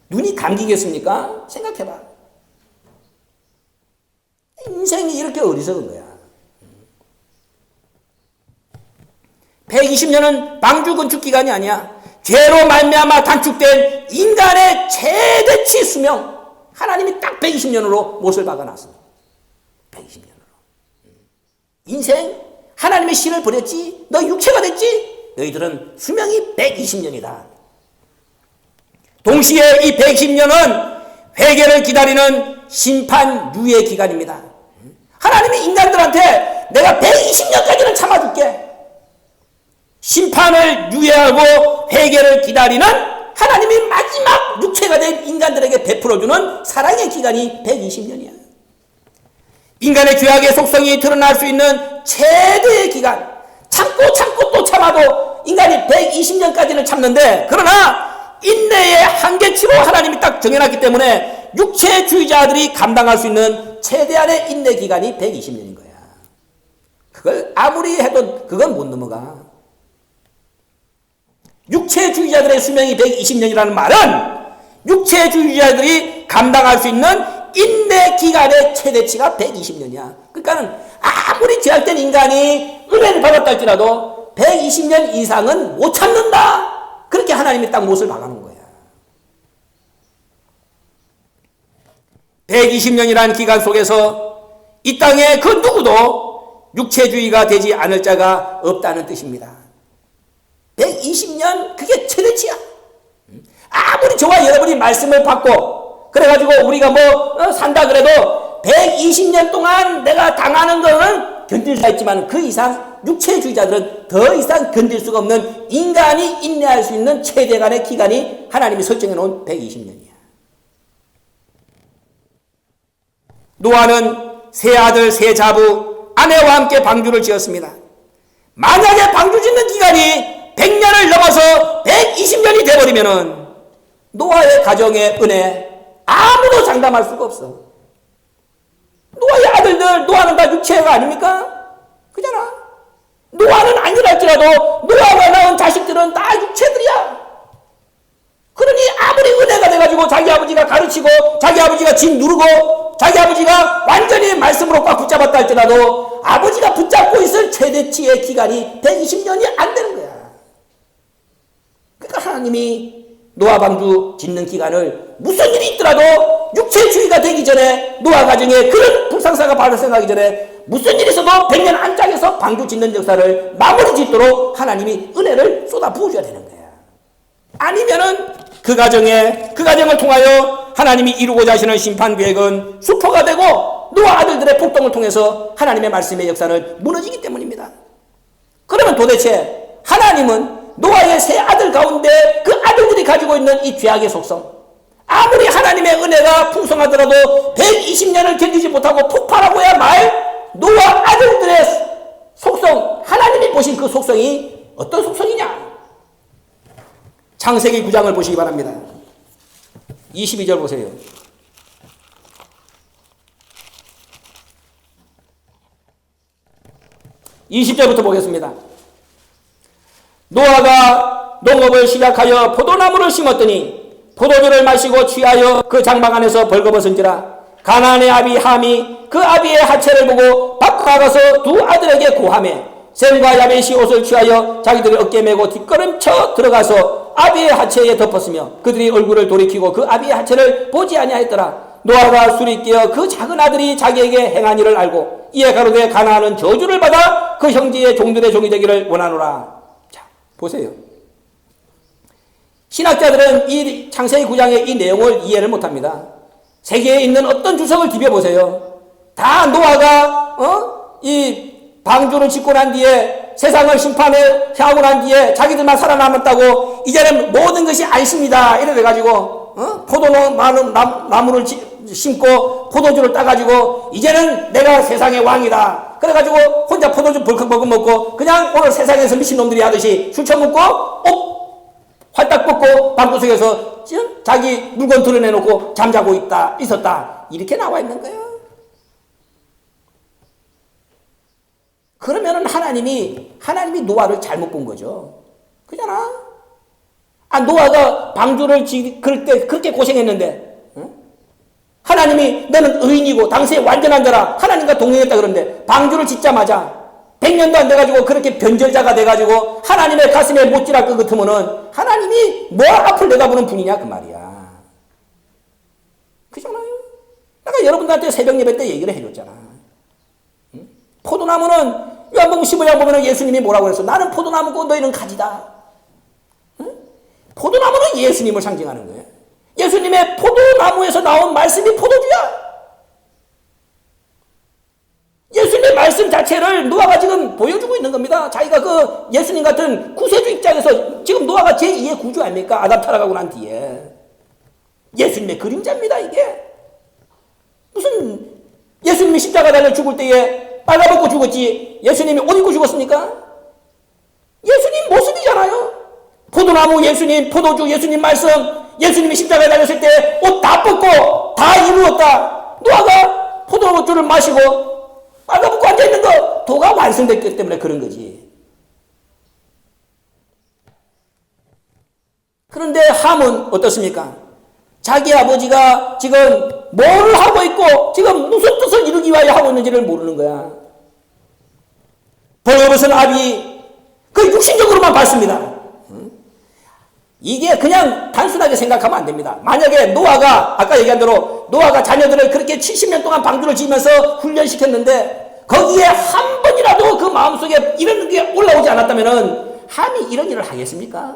눈이 감기겠습니까? 생각해봐. 인생이 이렇게 어리석은 거야. 120년은 방주 건축 기간이 아니야. 죄로 말미암아 단축된 인간의 최대치 수명. 하나님이 딱 120년으로 못을 박아놨어. 120년으로. 인생 하나님의 신을 버렸지. 너 육체가 됐지. 너희들은 수명이 120년이다. 동시에 이 110년은 회개를 기다리는 심판유예 기간입니다. 하나님이 인간들한테 내가 120년까지는 참아줄게. 심판을 유예하고 회개를 기다리는 하나님이 마지막 육체가 된 인간들에게 베풀어주는 사랑의 기간이 120년이야. 인간의 죄악의 속성이 드러날 수 있는 최대의 기간. 참고 또 참아도 인간이 120년까지는 참는데, 그러나 인내의 한계치로 하나님이 딱 정해놨기 때문에 육체주의자들이 감당할 수 있는 최대한의 인내 기간이 120년인 거야. 그걸 아무리 해도 그건 못 넘어가. 육체주의자들의 수명이 120년이라는 말은 육체주의자들이 감당할 수 있는 인내 기간의 최대치가 120년이야. 그러니까는 아무리 죄악된 인간이 은혜를 받았다 할지라도 120년 이상은 못 참는다. 그렇게 하나님이 딱 못을 박아놓은 거야. 120년이라는 기간 속에서 이 땅에 그 누구도 육체주의가 되지 않을 자가 없다는 뜻입니다. 120년 그게 최대치야. 아무리 저와 여러분이 말씀을 받고 그래가지고 우리가 산다 그래도 120년 동안 내가 당하는 거는 견딜 수 있지만 그 이상 육체주의자들은 더 이상 견딜 수가 없는 인간이 인내할 수 있는 최대간의 기간이 하나님이 설정해 놓은 120년이야. 노아는 세 아들 세 자부 아내와 함께 방주를 지었습니다. 만약에 방주 짓는 기간이 100년을 넘어서 120년이 돼버리면은 노아의 가정의 은혜 아무도 장담할 수가 없어. 노아의 아들들, 노아는 다 육체가 아닙니까? 그잖아. 노아는 아니랄지라도 노아가 낳은 자식들은 다 육체들이야. 그러니 아무리 은혜가 돼가지고 자기 아버지가 가르치고 자기 아버지가 진 누르고 자기 아버지가 완전히 말씀으로 꽉 붙잡았다 할지라도 아버지가 붙잡고 있을 최대치의 기간이 120년이 안 되는 거야. 그러니까 하나님이 노아 방주 짓는 기간을 무슨 일이 있더라도 육체주의가 되기 전에 노아 가정에 그런 불상사가 발생하기 전에 무슨 일이 있어도 100년 안짝에서 방주 짓는 역사를 마무리 짓도록 하나님이 은혜를 쏟아 부어줘야 되는 거야. 아니면은 그 가정을 통하여 하나님이 이루고자 하시는 심판 계획은 수포가 되고 노아 아들들의 폭동을 통해서 하나님의 말씀의 역사를 무너지기 때문입니다. 그러면 도대체 하나님은 노아의 세 아들 가운데 그 아들들이 가지고 있는 이 죄악의 속성, 아무리 하나님의 은혜가 풍성하더라도 120년을 견디지 못하고 폭발하고야 말 노아 아들들의 속성, 하나님이 보신 그 속성이 어떤 속성이냐? 창세기 9장을 보시기 바랍니다. 22절 보세요. 20절부터 보겠습니다. 노아가 농업을 시작하여 포도나무를 심었더니 포도주를 마시고 취하여 그 장막 안에서 벌거벗은지라. 가나안의 아비 함이 그 아비의 하체를 보고 밖으로 나가서 두 아들에게 고하매 셈과 야벳이 옷을 취하여 자기들의 어깨에 메고 뒷걸음쳐 들어가서 아비의 하체에 덮었으며 그들이 얼굴을 돌이키고 그 아비의 하체를 보지 아니하였더라. 노아가 술이 깨어 그 작은 아들이 자기에게 행한 일을 알고 이에 가로되 가나안은 저주를 받아 그 형제의 종들의 종이 되기를 원하노라. 자, 보세요. 신학자들은 이 창세기 9장의 이 내용을 이해를 못합니다. 세계에 있는 어떤 주석을 뒤벼보세요. 다 노아가 이 방주를 짓고 난 뒤에 세상을 심판을 하고 난 뒤에 자기들만 살아남았다고 이제는 모든 것이 안심이다 이래 가지고 포도나무를 심고 포도주를 따가지고 이제는 내가 세상의 왕이다 그래가지고 혼자 포도주 벌컥벌컥 먹고 그냥 오늘 세상에서 미친놈들이 하듯이 술 처먹고 옷 활딱 벗고 방구석에서 자기 물건 드러내놓고 잠자고 있었다 이렇게 나와 있는 거예요. 그러면은 하나님이 노아를 잘못 본 거죠. 그잖아. 노아가 방주를 그럴 때 그렇게 고생했는데, 응? 하나님이 너는 의인이고 당시에 완전한 자라 하나님과 동행했다 그러는데 방주를 짓자마자 100년도 안 돼가지고 그렇게 변절자가 돼가지고 하나님의 가슴에 못질할 것 같으면은 하나님이 뭐 앞을 내다보는 분이냐 그 말이야. 그잖아요. 내가 여러분들한테 새벽 예배 때 얘기를 해줬잖아. 응? 포도나무는 요한복음 15장 보면 예수님이 뭐라고 그랬어? 나는 포도나무고 너희는 가지다. 응? 포도나무는 예수님을 상징하는 거예요. 예수님의 포도나무에서 나온 말씀이 포도주야. 예수님의 말씀 자체를 노아가 지금 보여주고 있는 겁니다. 자기가 그 예수님 같은 구세주 입장에서 지금 노아가 제2의 구주 아닙니까? 아담 타락하고 난 뒤에. 예수님의 그림자입니다, 이게. 무슨 예수님이 십자가 달려 죽을 때에 빨가벗고 죽었지 예수님이 옷 입고 죽었습니까? 예수님 모습이잖아요. 포도나무 예수님, 포도주 예수님 말씀, 예수님이 십자가에 달렸을 때 옷 다 벗고 다 이루었다. 노아가 포도주를 마시고 빨가벗고 앉아있는 거 도가 완성됐기 때문에 그런 거지. 그런데 함은 어떻습니까? 자기 아버지가 지금 뭘 하고 있고 지금 무슨 뜻을 이루기 위하여 하고 있는지를 모르는 거야. 벌거벗은 아비 그 육신적으로만 봤습니다. 이게 그냥 단순하게 생각하면 안 됩니다. 만약에 노아가 아까 얘기한 대로 노아가 자녀들을 그렇게 70년 동안 방주를 지으면서 훈련시켰는데 거기에 한 번이라도 그 마음속에 이런 게 올라오지 않았다면 함이 이런 일을 하겠습니까?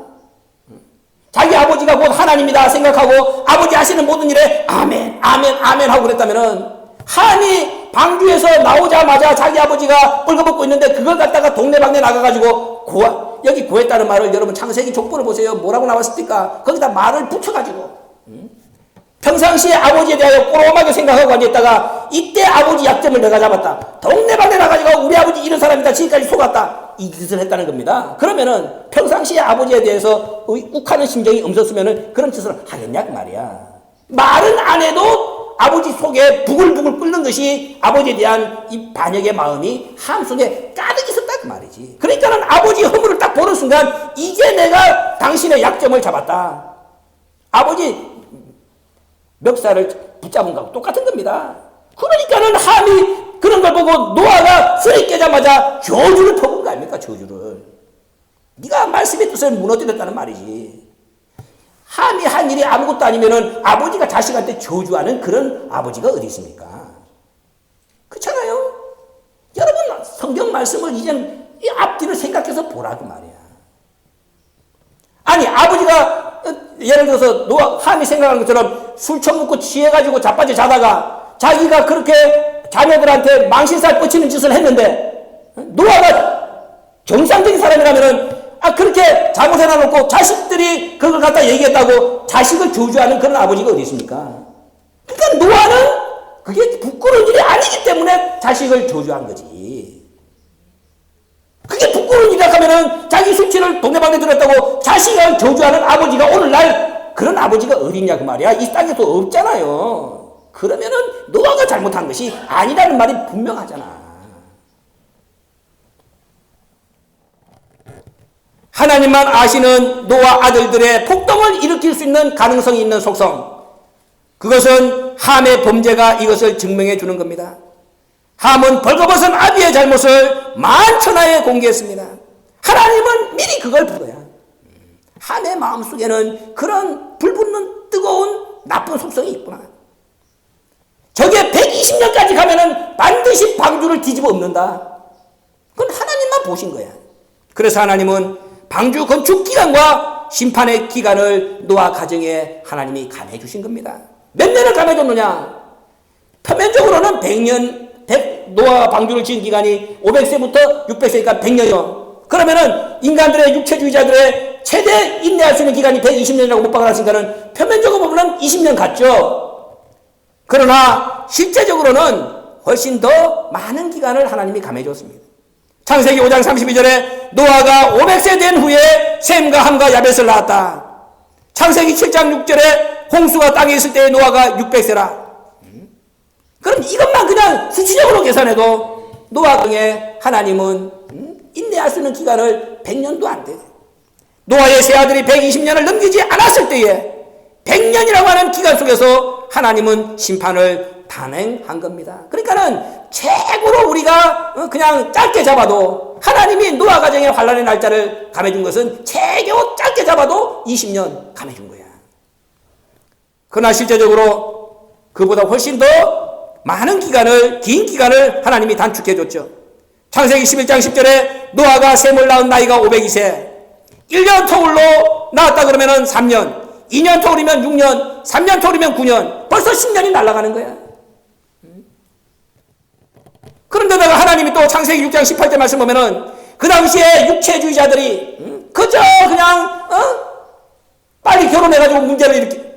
자기 아버지가 곧 하나님이다 생각하고 아버지 하시는 모든 일에 아멘 아멘 아멘 하고 그랬다면 함이 방주에서 나오자마자 자기 아버지가 뻘거벗고 있는데 그걸 갖다가 동네방네 나가가지고 여기 구했다는 말을 여러분 창세기 족보를 보세요. 뭐라고 나왔습니까? 거기다 말을 붙여가지고 평상시에 아버지에 대하여 꼬로하게 생각하고 앉아있다가 이때 아버지 약점을 내가 잡았다. 동네방네 나가지고 우리 아버지 이런 사람이다 지금까지 속았다. 이 짓을 했다는 겁니다. 그러면은 평상시에 아버지에 대해서 욱하는 심정이 없었으면은 그런 짓을 하겠냐 그 말이야. 말은 안 해도 아버지 속에 부글부글 끓는 것이 아버지에 대한 이 반역의 마음이 함 속에 가득 있었다 그 말이지. 그러니까는 아버지 허물을 딱 보는 순간 이제 내가 당신의 약점을 잡았다. 아버지 멱살을 붙잡은 거하고 똑같은 겁니다. 그러니까는 함이 그런 걸 보고 노아가 술이 깨자마자 저주를 퍼본 거 아닙니까? 저주를. 네가 말씀의 뜻을 무너뜨렸다는 말이지. 함이 한 일이 아무것도 아니면은 아버지가 자식한테 저주하는 그런 아버지가 어디 있습니까? 그렇잖아요. 여러분 성경 말씀을 이제는 이 앞뒤를 생각해서 보라고 말이야. 아니 아버지가 예를 들어서 노아 함이 생각하는 것처럼 술 처먹고 취해가지고 자빠져 자다가 자기가 그렇게 자녀들한테 망신살 뻗치는 짓을 했는데 노아가 정상적인 사람이라면은 그렇게 잘못해놔놓고 자식들이 그걸 갖다 얘기했다고 자식을 저주하는 그런 아버지가 어디 있습니까? 그러니까 노아는 그게 부끄러운 일이 아니기 때문에 자식을 저주한 거지. 그게 부끄러운 일이라 하면은 자기 수치를 동네방네 들었다고 자식을 저주하는 아버지가 오늘날 그런 아버지가 어딨냐 그 말이야. 이 땅에도 없잖아요. 그러면은 노아가 잘못한 것이 아니라는 말이 분명하잖아. 하나님만 아시는 노아 아들들의 폭동을 일으킬 수 있는 가능성이 있는 속성. 그것은 함의 범죄가 이것을 증명해 주는 겁니다. 함은 벌거벗은 아비의 잘못을 만천하에 공개했습니다. 하나님은 미리 그걸 풀어야. 함의 마음속에는 그런 불붙는 뜨거운 나쁜 속성이 있구나. 저게 120년까지 가면은 반드시 방주를 뒤집어 엎는다. 그건 하나님만 보신 거야. 그래서 하나님은 방주 건축 기간과 심판의 기간을 노아 가정에 하나님이 감해 주신 겁니다. 몇 년을 감해 줬느냐? 표면적으로는 100년, 노아 방주를 지은 기간이 500세부터 600세니까 100년이요. 그러면은 인간들의 육체주의자들의 최대 인내할 수 있는 기간이 120년이라고 못 박아놨으니까는 표면적으로 보면 20년 같죠. 그러나 실제적으로는 훨씬 더 많은 기간을 하나님이 감해 줬습니다. 창세기 5장 32절에 노아가 500세 된 후에 셈과 함과 야벳을 낳았다. 창세기 7장 6절에 홍수가 땅에 있을 때 노아가 600세라. 그럼 이것만 그냥 수치적으로 계산해도 노아 등에 하나님은 인내할 수 있는 기간을 100년도 안 돼. 노아의 세 아들이 120년을 넘기지 않았을 때에 100년이라고 하는 기간 속에서 하나님은 심판을 단행한 겁니다. 그러니까는 최고로 우리가 그냥 짧게 잡아도 하나님이 노아 가정의 환란의 날짜를 감해준 것은 최고 짧게 잡아도 20년 감해준 거야. 그러나 실제적으로 그보다 훨씬 더 많은 기간을, 긴 기간을 하나님이 단축해줬죠. 창세기 11장 10절에 노아가 셈을 낳은 나이가 502세. 1년 터울로 낳았다 그러면은 3년, 2년 터울이면 6년, 3년 터울이면 9년, 벌써 10년이 날아가는 거야. 그런데다가 하나님이 또 창세기 6장 18절 말씀 보면은 그 당시에 육체주의자들이 그저 그냥 빨리 결혼해가지고 문제를 일으키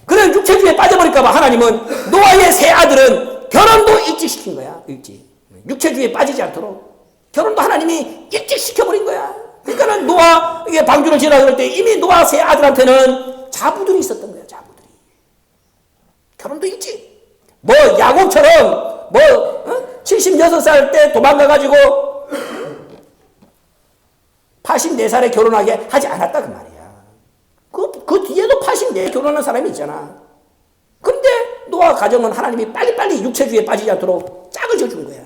그런 육체주의에 빠져버릴까봐 하나님은 노아의 세 아들은 결혼도 일찍 시킨 거야. 일찍. 육체주의에 빠지지 않도록 결혼도 하나님이 일찍 시켜버린 거야. 그러니까는 노아 이게 방주를 지으라 그럴 때 이미 노아 세 아들한테는 자부들이 있었던 거야. 자부들이. 결혼도 일찍. 뭐 야곱처럼 76살 때 도망가가지고 84살에 결혼하게 하지 않았다 그 말이야. 그 뒤에도 84에 결혼한 사람이 있잖아. 그런데 노아 가정은 하나님이 빨리빨리 육체주의에 빠지지 않도록 짝을 져준 거야.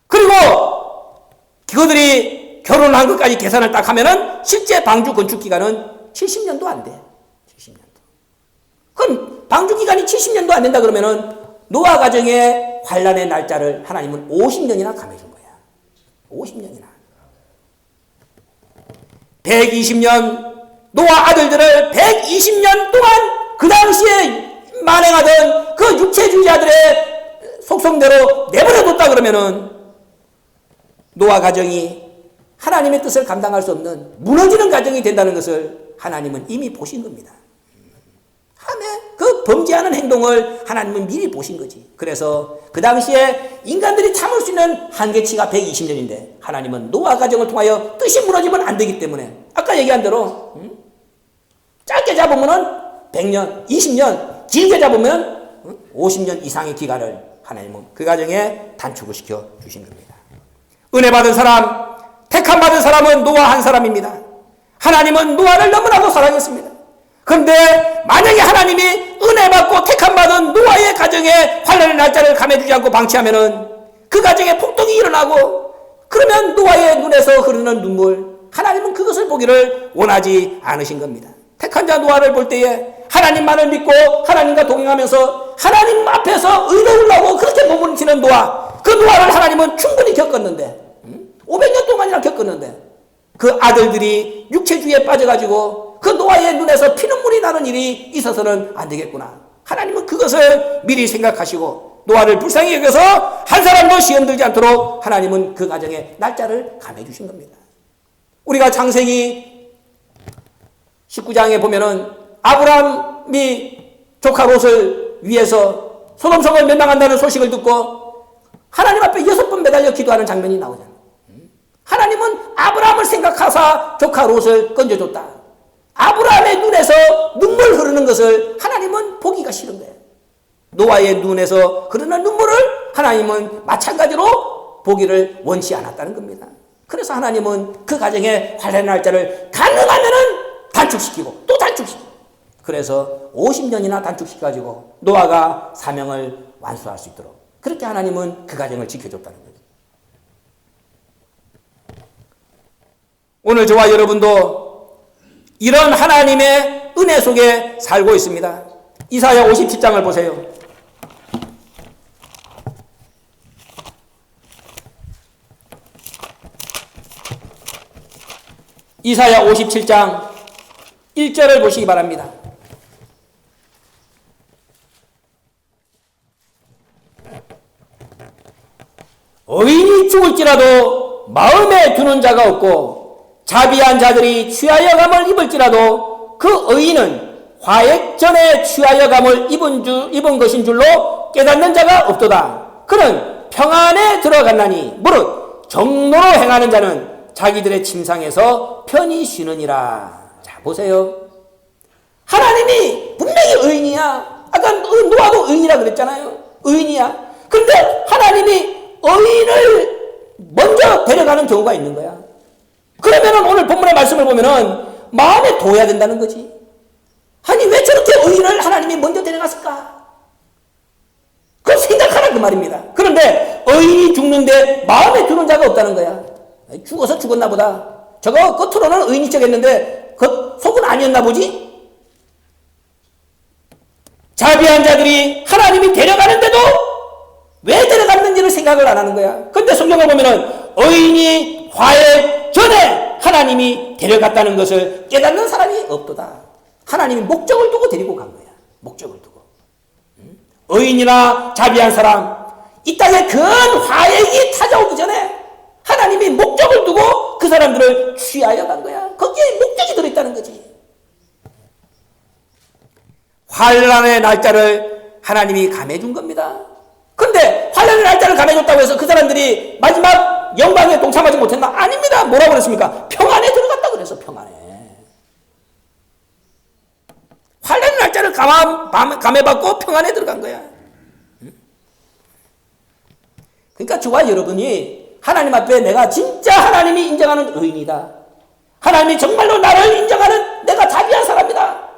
그리고 그들이 결혼한 것까지 계산을 딱 하면은 실제 방주 건축 기간은 70년도 안 돼. 70년도. 그럼 방주 기간이 70년도 안 된다 그러면은 노아 가정의 환란의 날짜를 하나님은 50년이나 감해준 거야. 50년이나. 120년 노아 아들들을 120년 동안 그 당시에 만행하던 그 육체주의자들의 속성대로 내버려뒀다 그러면은 노아 가정이 하나님의 뜻을 감당할 수 없는 무너지는 가정이 된다는 것을 하나님은 이미 보신 겁니다. 함에 그 그 범죄하는 행동을 하나님은 미리 보신 거지. 그래서 그 당시에 인간들이 참을 수 있는 한계치가 120년인데 하나님은 노아 가정을 통하여 뜻이 무너지면 안 되기 때문에 아까 얘기한 대로 짧게 잡으면은 100년, 20년, 길게 잡으면 50년 이상의 기간을 하나님은 그 가정에 단축을 시켜 주신 겁니다. 은혜 받은 사람, 택함 받은 사람은 노아 한 사람입니다. 하나님은 노아를 너무나도 사랑했습니다. 그런데 만약에 하나님이 은혜 받고 택함 받은 노아의 가정에 환난의 날짜를 감해주지 않고 방치하면은 그 가정에 폭동이 일어나고 그러면 노아의 눈에서 흐르는 눈물, 하나님은 그것을 보기를 원하지 않으신 겁니다. 택한 자 노아를 볼 때에 하나님만을 믿고 하나님과 동행하면서 하나님 앞에서 의로우려고 그렇게 몸부림치는 노아, 그 노아를 하나님은 충분히 겪었는데 500년 동안이나 겪었는데 그 아들들이 육체주의에 빠져가지고 그 노아의 눈에서 피눈물이 나는 일이 있어서는 안 되겠구나. 하나님은 그것을 미리 생각하시고 노아를 불쌍히 여겨서 한 사람도 시험 들지 않도록 하나님은 그 가정에 날짜를 감해 주신 겁니다. 우리가 창세기 19장에 보면은 아브라함이 조카 롯을 위해서 소돔성을 멸망한다는 소식을 듣고 하나님 앞에 6번 매달려 기도하는 장면이 나오잖아요. 하나님은 아브라함을 생각하사 조카 롯을 건져줬다. 아브라함의 눈에서 눈물 흐르는 것을 하나님은 보기가 싫은 거예요. 노아의 눈에서 흐르는 눈물을 하나님은 마찬가지로 보기를 원치 않았다는 겁니다. 그래서 하나님은 그 가정의 환난의 날짜를 가능하면은 단축시키고 또 단축시키고 그래서 50년이나 단축시켜가지고 노아가 사명을 완수할 수 있도록 그렇게 하나님은 그 가정을 지켜줬다는 거예요. 오늘 저와 여러분도 이런 하나님의 은혜 속에 살고 있습니다. 이사야 57장을 보세요. 이사야 57장 1절을 보시기 바랍니다. 의인이 죽을지라도 마음에 두는 자가 없고 자비한 자들이 취하여 감을 입을지라도 그 의인은 화액 전에 취하여 감을 입은 것인 줄로 깨닫는 자가 없도다. 그는 평안에 들어갔나니 무릇 정로로 행하는 자는 자기들의 침상에서 편히 쉬느니라. 자, 보세요. 하나님이 분명히 의인이야. 아까 노아도 의인이라 그랬잖아요. 의인이야. 근데 하나님이 의인을 먼저 데려가는 경우가 있는 거야. 그러면은 오늘 본문의 말씀을 보면은 마음에 둬야 된다는 거지. 아니, 왜 저렇게 의인을 하나님이 먼저 데려갔을까? 그걸 생각하라 그 말입니다. 그런데 의인이 죽는데 마음에 두는 자가 없다는 거야. 죽어서 죽었나 보다. 저거 겉으로는 의인이 척했는데 속은 아니었나 보지? 자비한 자들이 하나님이 데려가는데도 왜 데려갔는지를 생각을 안 하는 거야. 근데 성경을 보면은 의인이 화해 전에 하나님이 데려갔다는 것을 깨닫는 사람이 없도다. 하나님이 목적을 두고 데리고 간 거야. 목적을 두고. 의인이나 자비한 사람, 이 땅에 큰 화해가 찾아오기 전에 하나님이 목적을 두고 그 사람들을 취하여 간 거야. 거기에 목적이 들어있다는 거지. 환난의 날짜를 하나님이 감해준 겁니다. 근데 환난의 날짜를 감해줬다고 해서 그 사람들이 마지막 영광에 동참하지 못했나? 아닙니다. 뭐라고 그랬습니까? 평안에 들어갔다 그래서 평안에. 환난의 날짜를 감해받고 평안에 들어간 거야. 그러니까 저와 여러분이 하나님 앞에 내가 진짜 하나님이 인정하는 의인이다. 하나님이 정말로 나를 인정하는 내가 자비한 사람이다.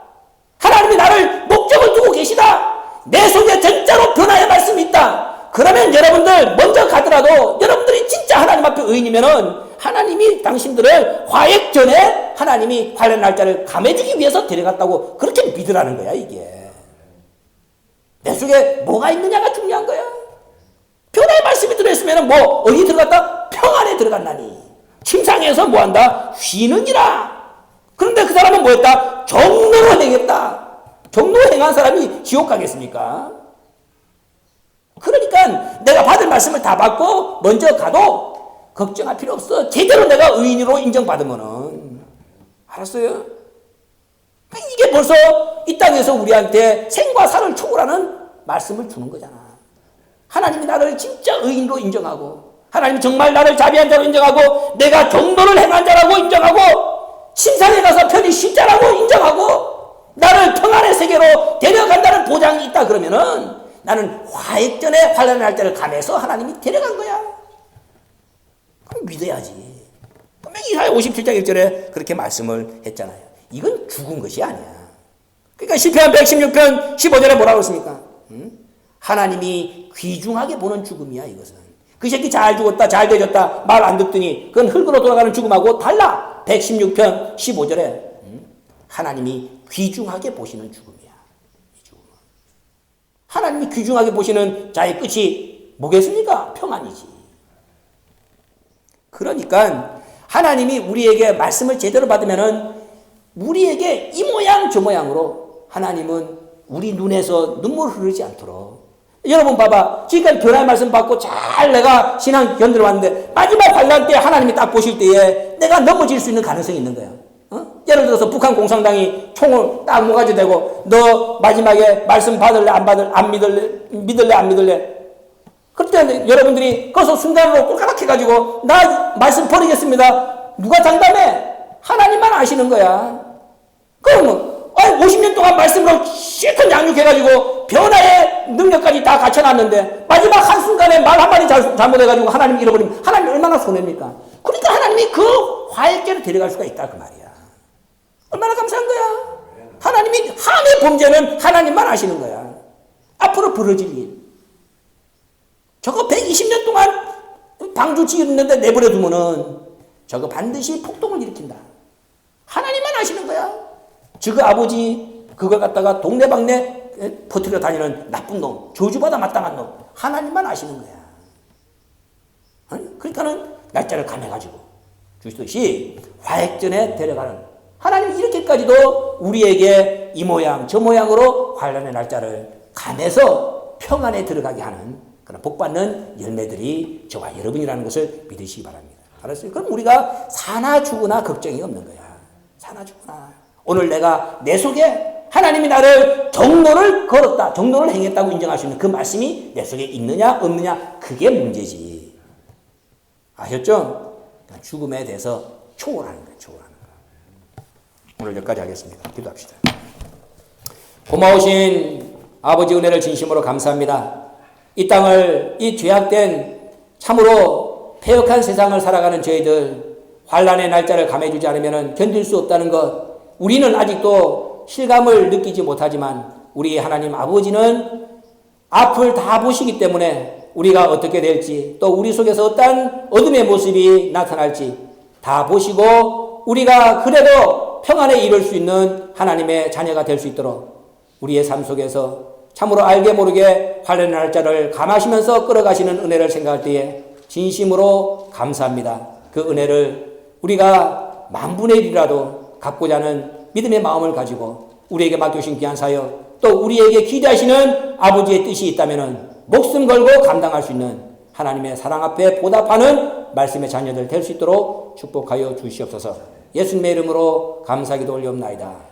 하나님이 나를 목적을 두고 계시다. 내 속에 진짜로 변화의 말씀이 있다. 그러면 여러분들 먼저 가더라도 여러분들이 진짜 하나님 앞에 의인이면은 하나님이 당신들을 화액 전에 하나님이 환난 날짜를 감해주기 위해서 데려갔다고 그렇게 믿으라는 거야. 이게 내 속에 뭐가 있느냐가 중요한 거야. 변화의 말씀이 들어있으면 뭐 어디 들어갔다? 평안에 들어갔나니 침상에서 뭐한다? 쉬느니라. 그런데 그 사람은 뭐였다? 정로로 행했다. 정로로 행한 사람이 지옥 가겠습니까? 그러니까 내가 받을 말씀을 다 받고 먼저 가도 걱정할 필요 없어. 제대로 내가 의인으로 인정받으면은. 알았어요? 이게 벌써 이 땅에서 우리한테 생과 사를 초월하는 말씀을 주는 거잖아. 하나님이 나를 진짜 의인으로 인정하고, 하나님이 정말 나를 자비한 자로 인정하고, 내가 경도를 행한 자라고 인정하고, 침상에 가서 편히 쉴 자라고 인정하고, 나를 평안의 세계로 데려간다는 보장이 있다 그러면은 나는 화액전에 환난의 날짜를 감해서 하나님이 데려간 거야. 그럼 믿어야지. 분명히 이사야 57장 1절에 그렇게 말씀을 했잖아요. 이건 죽은 것이 아니야. 그러니까 시편 116편 15절에 뭐라고 했습니까? 하나님이 귀중하게 보는 죽음이야, 이것은. 그 새끼 잘 죽었다, 잘 되졌다, 말 안 듣더니 그건 흙으로 돌아가는 죽음하고 달라. 116편 15절에 하나님이 귀중하게 보시는 죽음이야. 이 죽음은. 하나님이 귀중하게 보시는 자의 끝이 뭐겠습니까? 평안이지. 그러니까 하나님이 우리에게 말씀을 제대로 받으면은 우리에게 이 모양 저 모양으로 하나님은 우리 눈에서 눈물 흐르지 않도록. 여러분 봐봐. 지금까지 변화의 말씀 받고 잘 내가 신앙 견디러 왔는데 마지막 환난 때 하나님이 딱 보실 때에 내가 넘어질 수 있는 가능성이 있는 거야. 예를 들어서 북한 공산당이 총을 딱 모가지 대고 너 마지막에 말씀 받을래 안 믿을래 안 믿을래. 그때 여러분들이 거기서 순간으로 꼴까락 해가지고 나 말씀 버리겠습니다. 누가 장담해? 하나님만 아시는 거야. 그러면 50년 동안 말씀으로 실컷 양육해가지고 변화의 능력까지 다 갖춰놨는데 마지막 한순간에 말 한마디 잘못해가지고 하나님 잃어버리면 하나님 얼마나 손해입니까? 그러니까 하나님이 그 화액제로 데려갈 수가 있다 그 말이야. 얼마나 감사한 거야. 하나님이 함의 범죄는 하나님만 아시는 거야. 앞으로 벌어질 일. 저거 120년 동안 방주 지었는데 내버려 두면은 저거 반드시 폭동을 일으킨다. 하나님만 아시는 거야. 저거 아버지 그걸 갖다가 동네방네 퍼뜨려 다니는 나쁜 놈, 저주받아 마땅한 놈, 하나님만 아시는 거야. 그러니까는 날짜를 감해가지고 주시듯이 화액전에 데려가는 하나님 이렇게까지도 우리에게 이 모양 저 모양으로 환난의 날짜를 감해서 평안에 들어가게 하는 그런 복받는 열매들이 저와 여러분이라는 것을 믿으시기 바랍니다. 알았어요? 그럼 우리가 사나 죽으나 걱정이 없는 거야. 사나 죽으나. 오늘 내가 내 속에 하나님이 나를 정로를 걸었다, 정로를 행했다고 인정할 수 있는 그 말씀이 내 속에 있느냐 없느냐 그게 문제지. 아셨죠? 죽음에 대해서 초월하는 거예요. 초월하는 거. 오늘 여기까지 하겠습니다. 기도합시다. 고마우신 아버지 은혜를 진심으로 감사합니다. 이 땅을 이 죄악된 참으로 패역한 세상을 살아가는 저희들 환난의 날짜를 감해주지 않으면 견딜 수 없다는 것, 우리는 아직도 실감을 느끼지 못하지만 우리 하나님 아버지는 앞을 다 보시기 때문에 우리가 어떻게 될지 또 우리 속에서 어떤 어둠의 모습이 나타날지 다 보시고 우리가 그래도 평안에 이룰 수 있는 하나님의 자녀가 될 수 있도록 우리의 삶 속에서 참으로 알게 모르게 환난의 날짜를 감하시면서 끌어가시는 은혜를 생각할 때에 진심으로 감사합니다. 그 은혜를 우리가 만분의 1이라도 갖고자 하는 믿음의 마음을 가지고 우리에게 맡겨주신 귀한 사역 또 우리에게 기대하시는 아버지의 뜻이 있다면 목숨 걸고 감당할 수 있는 하나님의 사랑 앞에 보답하는 말씀의 자녀들 될 수 있도록 축복하여 주시옵소서. 예수님의 이름으로 감사기도 올리옵나이다.